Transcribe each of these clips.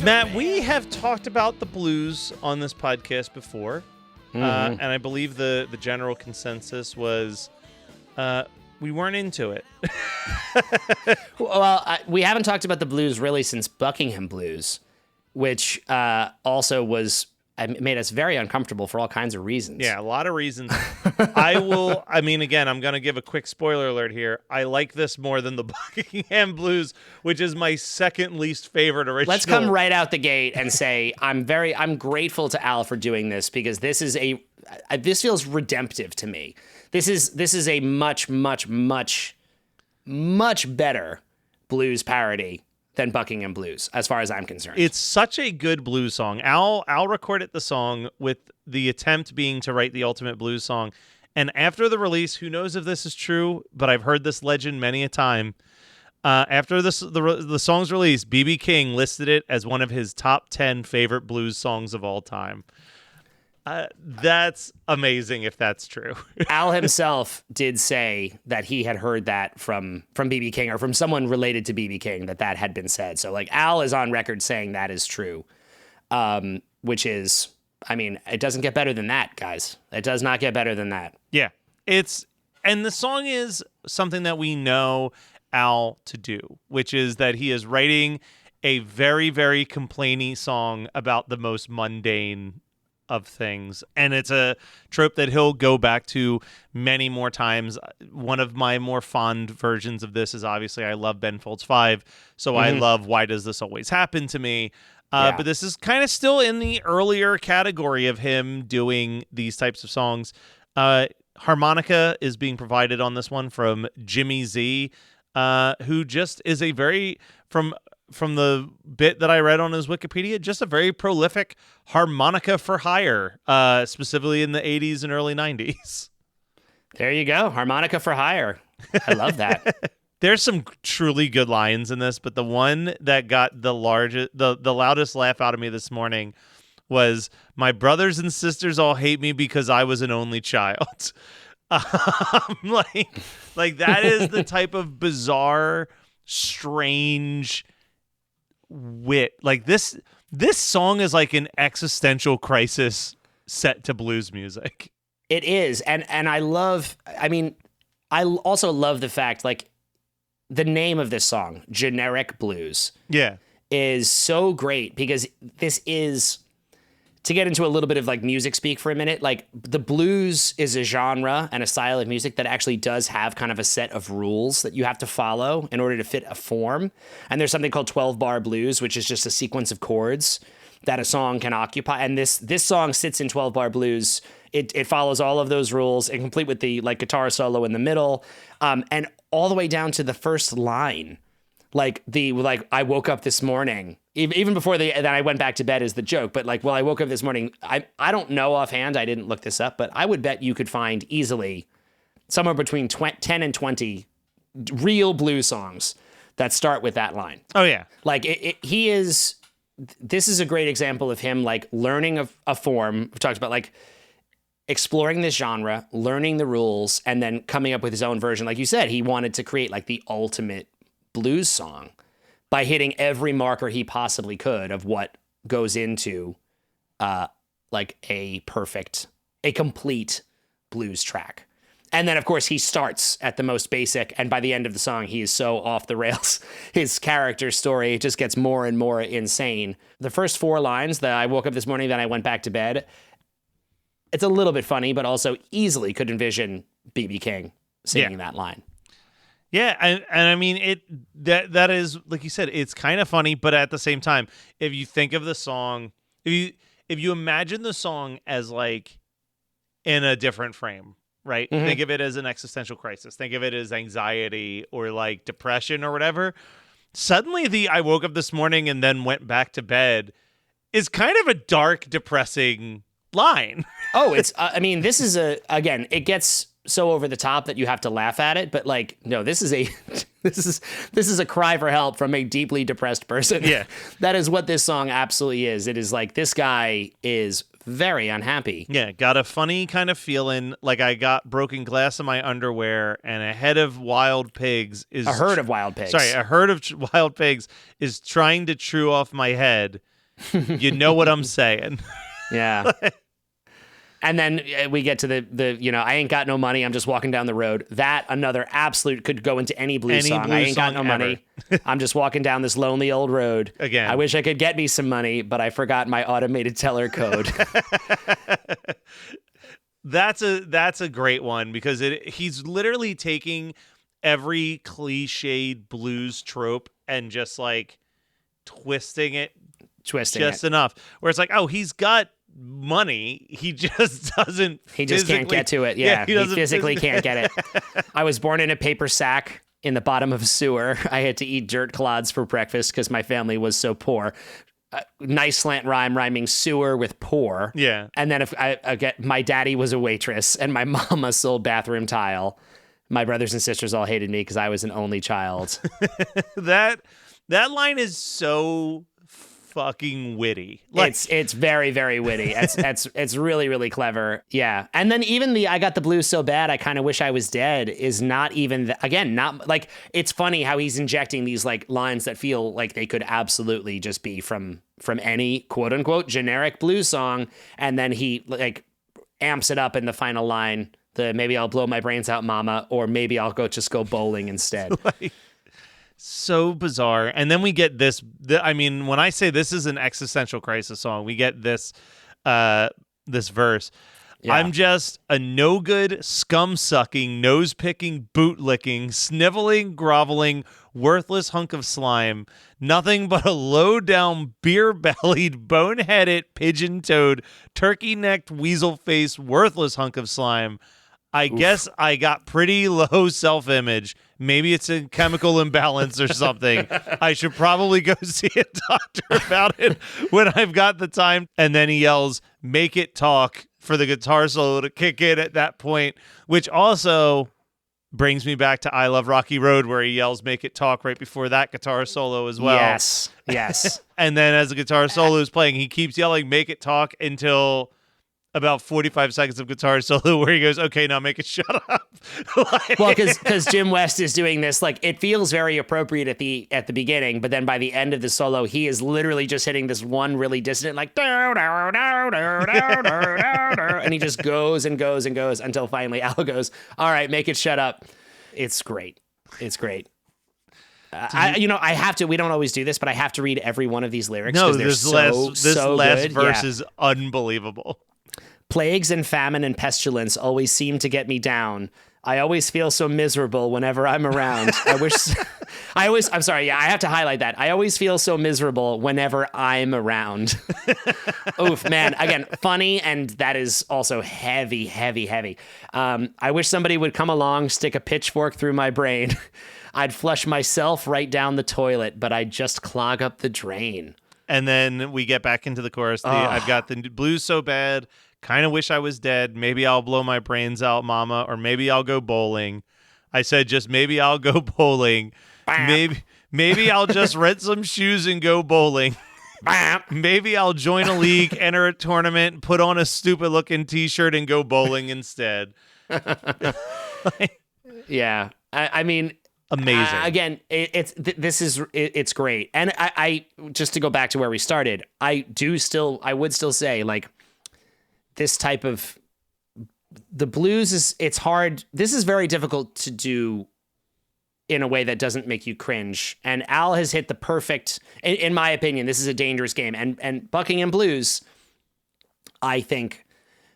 Matt, we have talked about the blues on this podcast before, and I believe the general consensus was we weren't into it. Well, we haven't talked about the blues really since Buckingham Blues, which also made us very uncomfortable for all kinds of reasons. Yeah, a lot of reasons. Again, I'm going to give a quick spoiler alert here. I like this more than the Buckingham Blues, which is my second least favorite original. Let's come right out the gate and say I'm grateful to Al for doing this, because this feels redemptive to me. This is a much, much, much, much better blues parody than Buckingham Blues, as far as I'm concerned. It's such a good blues song. Al recorded the song with the attempt being to write the ultimate blues song. And after the release, who knows if this is true, but I've heard this legend many a time. After the song's release, B.B. King listed it as one of his top 10 favorite blues songs of all time. That's amazing if that's true. Al himself did say that he had heard that from B.B. King, or from someone related to B.B. King, that had been said. So like Al is on record saying that is true, which is, it doesn't get better than that, guys. It does not get better than that. Yeah, and the song is something that we know Al to do, which is that he is writing a very, very complainy song about the most mundane of things, and it's a trope that he'll go back to many more times. One of my more fond versions of this is obviously I love Ben Folds 5, so I love Why Does This Always Happen to Me? But this is kind of still in the earlier category of him doing these types of songs. Harmonica is being provided on this one from Jimmy Z, who just is a very, from the bit that I read on his Wikipedia, just a very prolific harmonica for hire, specifically in the 80s and early 90s. There you go. Harmonica for hire. I love that. There's some truly good lines in this, but the one that got the loudest laugh out of me this morning was, "My brothers and sisters all hate me because I was an only child." Like that is the type of bizarre, strange wit. Like this song is like an existential crisis set to blues music. It is. And I also love the fact, like, the name of this song, Generic Blues, is so great, because this is, to get into a little bit of like music speak for a minute, like the blues is a genre and a style of music that actually does have kind of a set of rules that you have to follow in order to fit a form. And there's something called 12-bar blues, which is just a sequence of chords that a song can occupy. And this song sits in 12-bar blues. It follows all of those rules, and complete with the like guitar solo in the middle, and all the way down to the first line. Like I woke up this morning, even before then I went back to bed is the joke. But like, well, I woke up this morning. I don't know offhand. I didn't look this up, but I would bet you could find easily somewhere between 10 and 20 real blues songs that start with that line. Oh yeah. Like this is a great example of him like learning a form. We talked about like exploring this genre, learning the rules, and then coming up with his own version. Like you said, he wanted to create like the ultimate blues song by hitting every marker he possibly could of what goes into like a complete blues track. And then, of course, he starts at the most basic, and by the end of the song, he is so off the rails. His character story just gets more and more insane. The first 4 lines, that I woke up this morning, then I went back to bed, it's a little bit funny, but also easily could envision B.B. King singing that line. Yeah, and I mean that is, like you said, it's kind of funny, but at the same time, if you think of the song, if you imagine the song as like in a different frame, right? Mm-hmm. Think of it as an existential crisis. Think of it as anxiety or like depression or whatever. Suddenly the "I woke up this morning and then went back to bed" is kind of a dark, depressing line. Oh, it's this is again, it gets so over the top that you have to laugh at it, but like, no, this is a cry for help from a deeply depressed person. Yeah. That is what this song absolutely is. It is like, this guy is very unhappy. Yeah, got a funny kind of feeling, like I got broken glass in my underwear, and a herd of wild pigs is... A herd of wild pigs. Sorry, a herd of wild pigs is trying to chew off my head. You know what I'm saying? Yeah. And then we get to the I ain't got no money. I'm just walking down the road. That another absolute could go into any blues song. I ain't got no money. I'm just walking down this lonely old road. Again. I wish I could get me some money, but I forgot my automated teller code. That's a great one because he's literally taking every cliched blues trope and just like twisting it just enough where it's like, oh, he's got money, he just doesn't can't get to it. He physically can't get it. I was born in a paper sack in the bottom of a sewer. I had to eat dirt clods for breakfast because my family was so poor. Nice slant rhyme rhyming sewer with poor. Yeah. And then if I get, my daddy was a waitress and my mama sold bathroom tile. My brothers and sisters all hated me because I was an only child. That line is so fucking witty. Like, it's very, very witty. It's really, really clever. Yeah. And then even I got the blues so bad I kind of wish I was dead is not even not like, it's funny how he's injecting these like lines that feel like they could absolutely just be from any quote unquote generic blues song, and then he like amps it up in the final line, maybe I'll blow my brains out mama, or maybe I'll go bowling instead. Like, so bizarre. And then we get this. I mean, when I say this is an existential crisis song, we get this verse. Yeah. I'm just a no good, scum sucking, nose picking, boot licking, sniveling, groveling, worthless hunk of slime. Nothing but a low down, beer bellied, boneheaded, pigeon toed, turkey necked, weasel faced, worthless hunk of slime. I guess I got pretty low self-image. Maybe it's a chemical imbalance or something. I should probably go see a doctor about it when I've got the time. And then he yells, "Make it talk," for the guitar solo to kick in at that point, which also brings me back to I Love Rocky Road, where he yells, "Make it talk," right before that guitar solo as well. Yes. And then as the guitar solo is playing, he keeps yelling, "Make it talk," until about 45 seconds of guitar solo where he goes, "Okay, now make it shut up." Like, well, because Jim West is doing this, like, it feels very appropriate at the beginning, but then by the end of the solo, he is literally just hitting this one really dissonant, like, and he just goes and goes and goes until finally Al goes, "All right, make it shut up." It's great. It's great. I have to. We don't always do this, but I have to read every one of these lyrics. No, this last verse is unbelievable. Plagues and famine and pestilence always seem to get me down. I always feel so miserable whenever I'm around. I'm sorry. Yeah, I have to highlight that. I always feel so miserable whenever I'm around. Oof, man. Again, funny. And that is also heavy, heavy, heavy. I wish somebody would come along, stick a pitchfork through my brain. I'd flush myself right down the toilet, but I'd just clog up the drain. And then we get back into the chorus. I've got the blues so bad. Kind of wish I was dead. Maybe I'll blow my brains out, mama, or maybe I'll go bowling. I said just maybe I'll go bowling. Maybe I'll just rent some shoes and go bowling. Maybe I'll join a league, enter a tournament, put on a stupid looking t-shirt and go bowling instead. Yeah. I mean, amazing. Again, it's great. And I just to go back to where we started, I would still say, like, this type of the blues it's hard. This is very difficult to do in a way that doesn't make you cringe. And Al has hit the perfect, in my opinion, this is a dangerous game. And Buckingham Blues, I think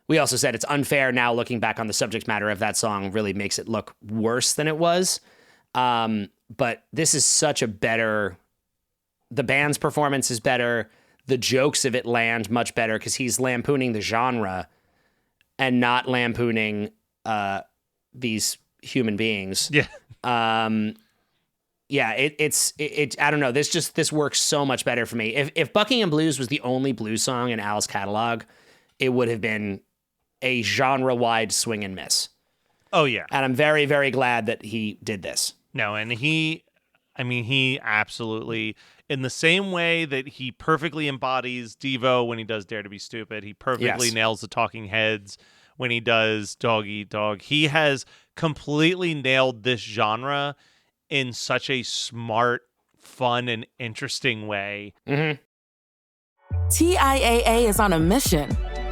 we also said it's unfair now looking back on the subject matter of that song really makes it look worse than it was. But this is such a better, the band's performance is better. The jokes of it land much better because he's lampooning the genre and not lampooning these human beings. Yeah. It's I don't know. This works so much better for me. If Buckingham Blues was the only blues song in Al's catalog, it would have been a genre-wide swing and miss. Oh, yeah. And I'm very, very glad that he did this. No, and he absolutely, in the same way that he perfectly embodies Devo when he does Dare to Be Stupid, he perfectly nails the Talking Heads when he does Dog Eat Dog. He has completely nailed this genre in such a smart, fun, and interesting way. Mm-hmm. TIAA is on a mission.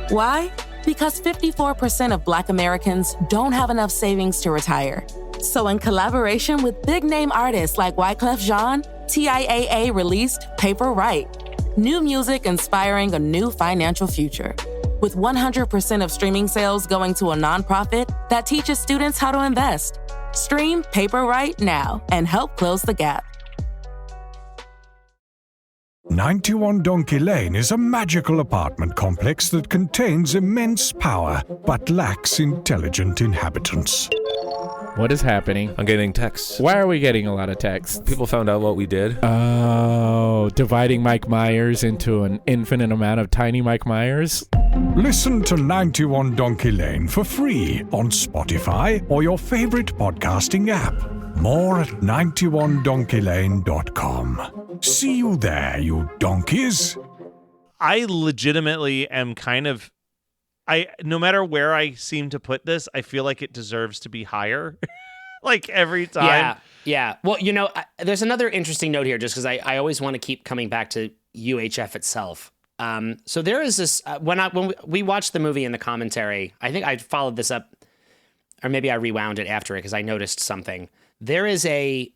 Why? Because 54% of Black Americans don't have enough savings to retire. So in collaboration with big-name artists like Wyclef Jean, TIAA released Paper Right, new music inspiring a new financial future. With 100% of streaming sales going to a nonprofit that teaches students how to invest. Stream Paper Right now and help close the gap. 91 Donkey Lane is a magical apartment complex that contains immense power but lacks intelligent inhabitants. What is happening? I'm getting texts. Why are we getting a lot of texts? People found out what we did. Oh, dividing Mike Myers into an infinite amount of tiny Mike Myers? Listen to 91 Donkey Lane for free on Spotify or your favorite podcasting app. More at 91donkeylane.com. See you there, you donkeys. I legitimately am kind of... no matter where I seem to put this, I feel like it deserves to be higher. Like every time. Yeah. Well, there's another interesting note here, just because I always want to keep coming back to UHF itself. So there is this, when we watched the movie in the commentary, I think I followed this up, or maybe I rewound it after it because I noticed something. There is in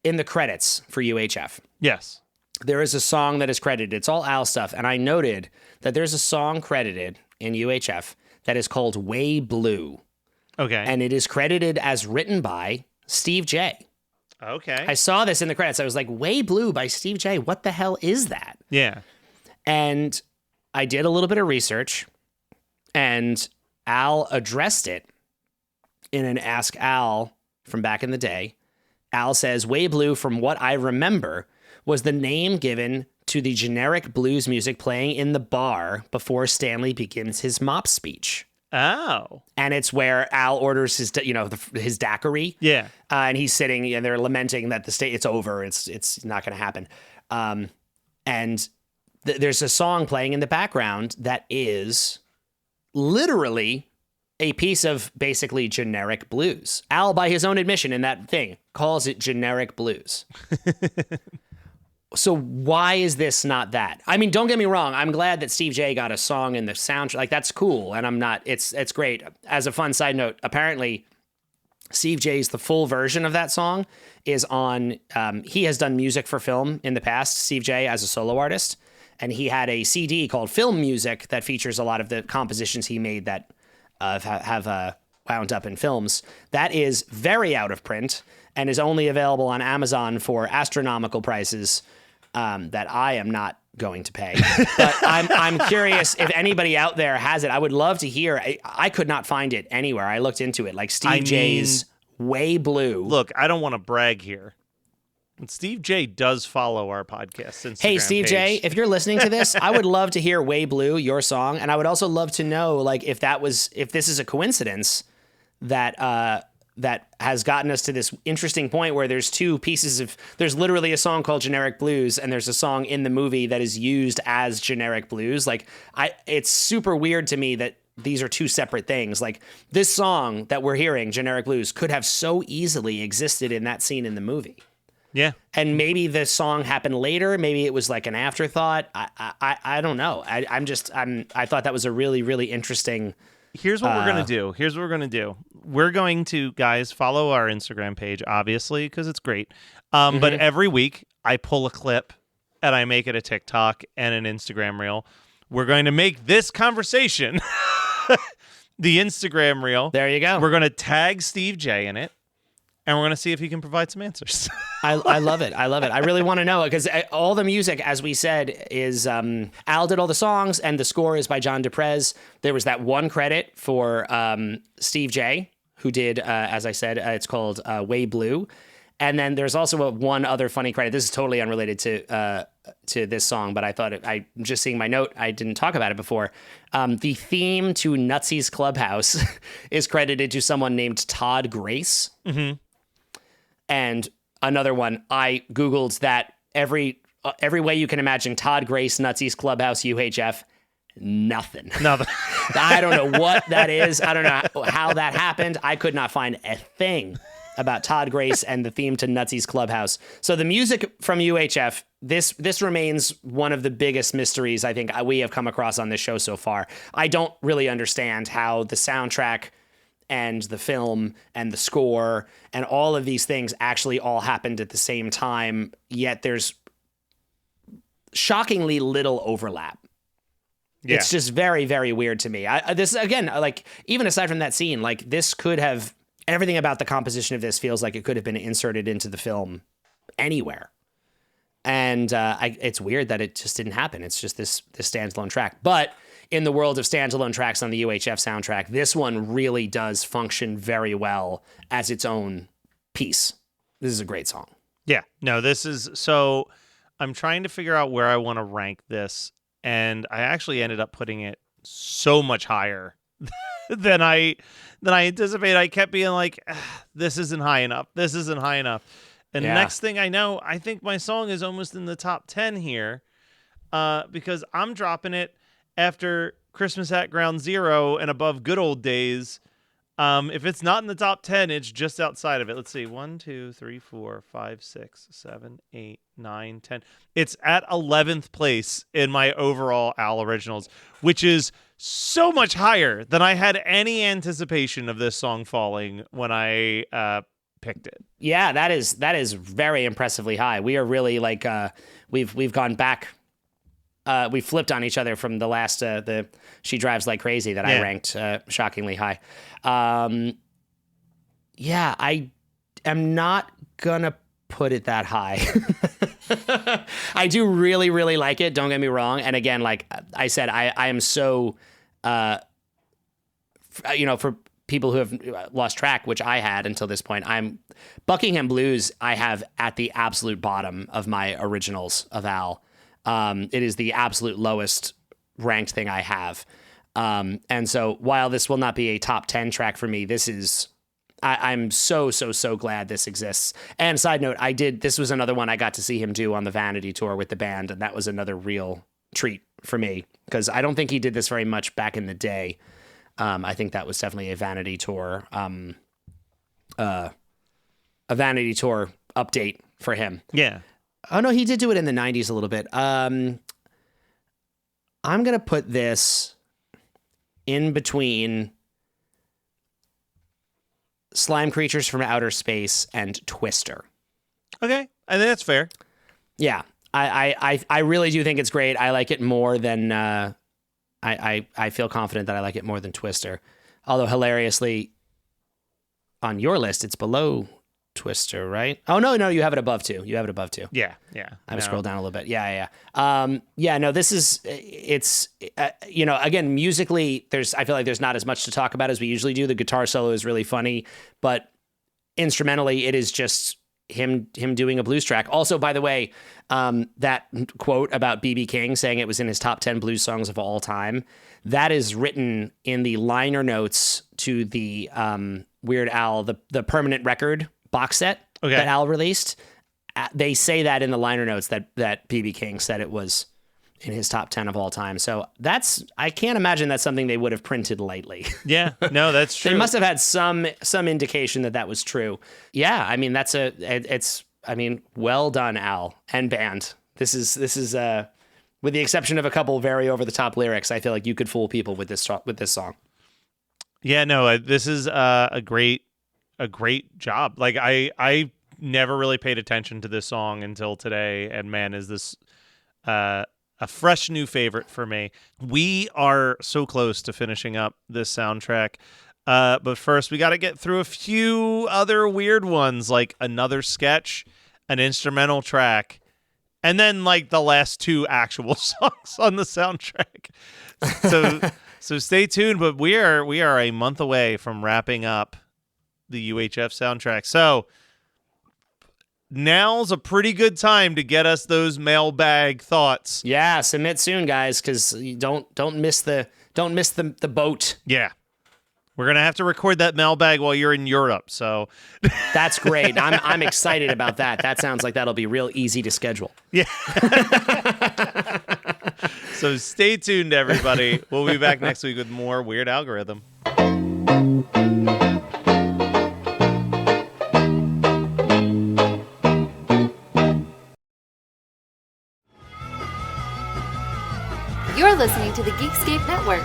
the credits for UHF. Yes. There is a song that is credited. It's all Al stuff. And I noted that there's a song credited in UHF that is called Way Blue. Okay. And it is credited as written by Steve J. Okay. I saw this in the credits. I was like, Way Blue by Steve J. What the hell is that? Yeah. And I did a little bit of research, and Al addressed it in an Ask Al from back in the day. Al says, Way Blue, from what I remember, was the name given to the generic blues music playing in the bar before Stanley begins his mop speech. Oh. And it's where Al orders his daiquiri. Yeah. And he's sitting and they're lamenting that it's over. It's not going to happen. And there's a song playing in the background that is literally a piece of basically generic blues. Al, by his own admission in that thing, calls it generic blues. So why is this not that? I mean, don't get me wrong. I'm glad that Steve J got a song in the soundtrack. Like, that's cool. And I'm not, it's great. As a fun side note, apparently Steve J's, the full version of that song is on, he has done music for film in the past, Steve J as a solo artist. And he had a CD called Film Music that features a lot of the compositions he made that have wound up in films. That is very out of print and is only available on Amazon for astronomical prices that I am not going to pay. But I'm curious if anybody out there has it. I would love to hear. I could not find it anywhere. I looked into it. Like Steve J's Way Blue. Look, I don't want to brag here. And Steve J does follow our podcast Instagram Hey, Steve page. J, if you're listening to this, I would love to hear Way Blue, your song. And I would also love to know, like, if this is a coincidence that that has gotten us to this interesting point where there's two pieces there's literally a song called Generic Blues and there's a song in the movie that is used as generic blues. Like, it's super weird to me that these are two separate things. Like, this song that we're hearing, Generic Blues, could have so easily existed in that scene in the movie. Yeah. And maybe the song happened later. Maybe it was like an afterthought. I don't know. I thought that was a really, really interesting. Here's what we're going to do. We're going to, guys, follow our Instagram page, obviously, because it's great. But every week I pull a clip and I make it a TikTok and an Instagram reel. We're going to make this conversation the Instagram reel. There you go. We're going to tag Steve J in it. And we're going to see if he can provide some answers. I love it. I love it. I really want to know because all the music, as we said, is Al did all the songs and the score is by John DePrez. There was that one credit for Steve J, who did, as I said, it's called Way Blue. And then there's also one other funny credit. This is totally unrelated to this song, but I thought I'm just seeing my note. I didn't talk about it before. The theme to Nutsy's Clubhouse is credited to someone named Todd Grace. Mm-hmm. And another one, I Googled that every way you can imagine, Todd Grace, Nutsy's Clubhouse, UHF, nothing. I don't know what that is. I don't know how that happened. I could not find a thing about Todd Grace and the theme to Nutsy's Clubhouse. So the music from UHF this remains one of the biggest mysteries I think we have come across on this show so far. I don't really understand how the soundtrack and the film and the score and all of these things actually all happened at the same time, yet there's shockingly little overlap. Yeah. It's just very, very weird to me. This, again, like, even aside from that scene, like, this could have, everything about the composition of this feels like it could have been inserted into the film anywhere. And it's weird that it just didn't happen. It's just this standalone track. But in the world of standalone tracks on the UHF soundtrack, this one really does function very well as its own piece. This is a great song. Yeah. No, this is, so I'm trying to figure out where I want to rank this. And I actually ended up putting it so much higher than I anticipated. I kept being like, this isn't high enough. This isn't high enough. And next thing I know, I think my song is almost in the top 10 here, because I'm dropping it after Christmas at Ground Zero and Above Good Old Days. If it's not in the top 10, it's just outside of it. Let's see. 1, 2, 3, 4, 5, 6, 7, 8, 9, 10. It's at 11th place in my overall Al Originals, which is so much higher than I had any anticipation of this song falling when I picked it. Yeah, that is very impressively high. We are really like we've gone back. We flipped on each other from the last the She Drives Like Crazy that I ranked shockingly high. I am not gonna put it that high. I do really, really like it. Don't get me wrong. And again, like I said, I am so, for people who have lost track, which I had until this point, I'm Buckingham Blues. I have at the absolute bottom of my originals of Al. It is the absolute lowest ranked thing I have. And so while this will not be a top 10 track for me, this is, I'm so glad this exists. And side note, this was another one I got to see him do on the Vanity tour with the band. And that was another real treat for me because I don't think he did this very much back in the day. I think that was definitely a Vanity tour, update for him. Yeah. Oh no, he did do it in the 90s a little bit. I'm going to put this in between Slime Creatures from Outer Space and Twister. Okay. I think that's fair. Yeah. I really do think it's great. I like it more than I feel confident that I like it more than Twister. Although hilariously on your list it's below Twister, right? Oh no, you have it above too. Yeah. I've scrolled down a little bit. Yeah. No, this is, it's, again, musically, I feel like there's not as much to talk about as we usually do. The guitar solo is really funny, but instrumentally, it is just him doing a blues track. Also, by the way, that quote about B.B. King saying it was in his top 10 blues songs of all time, that is written in the liner notes to the Weird Al, the permanent record box set that Al released. They say that in the liner notes that B.B. King said it was in his top 10 of all time. So I can't imagine that's something they would have printed lightly. Yeah, no, that's true. They must have had some indication that was true. Yeah, I mean, well done, Al and band. This is with the exception of a couple very over the top lyrics, I feel like you could fool people with this song. Yeah, no, this is a great job. Like I never really paid attention to this song until today, and man, is this a fresh new favorite for me. We are so close to finishing up this soundtrack, but first we got to get through a few other weird ones, like another sketch, an instrumental track, and then like the last two actual songs on the soundtrack. So stay tuned, but we are a month away from wrapping up the UHF soundtrack. So now's a pretty good time to get us those mailbag thoughts. Yeah, submit soon, guys, because you don't miss the boat. Yeah, we're gonna have to record that mailbag while you're in Europe. So that's great. I'm excited about that. That sounds like that'll be real easy to schedule. Yeah. So stay tuned, everybody. We'll be back next week with more Weird Algorithm. You're listening to the Geekscape Network.